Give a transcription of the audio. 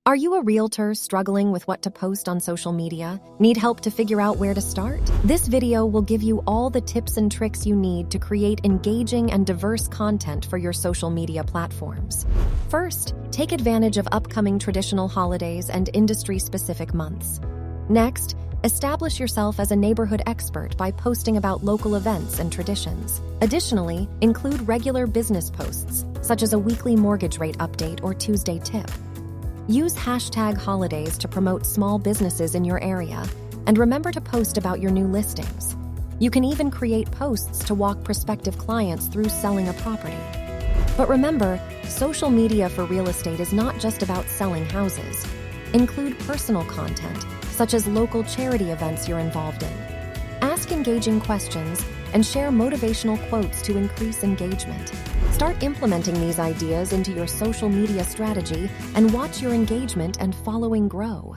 Are you a realtor struggling with what to post on social media? Need help to figure out where to start? This video will give you all the tips and tricks you need to create engaging and diverse content for your social media platforms. First, take advantage of upcoming traditional holidays and industry-specific months. Next, establish yourself as a neighborhood expert by posting about local events and traditions. Additionally, include regular business posts, such as a weekly mortgage rate update or Tuesday tip. Use #holidays to promote small businesses in your area, and remember to post about your new listings. You can even create posts to walk prospective clients through selling a property. But remember, social media for real estate is not just about selling houses. Include personal content, such as local charity events you're involved in. Ask engaging questions and share motivational quotes to increase engagement. Start implementing these ideas into your social media strategy and watch your engagement and following grow.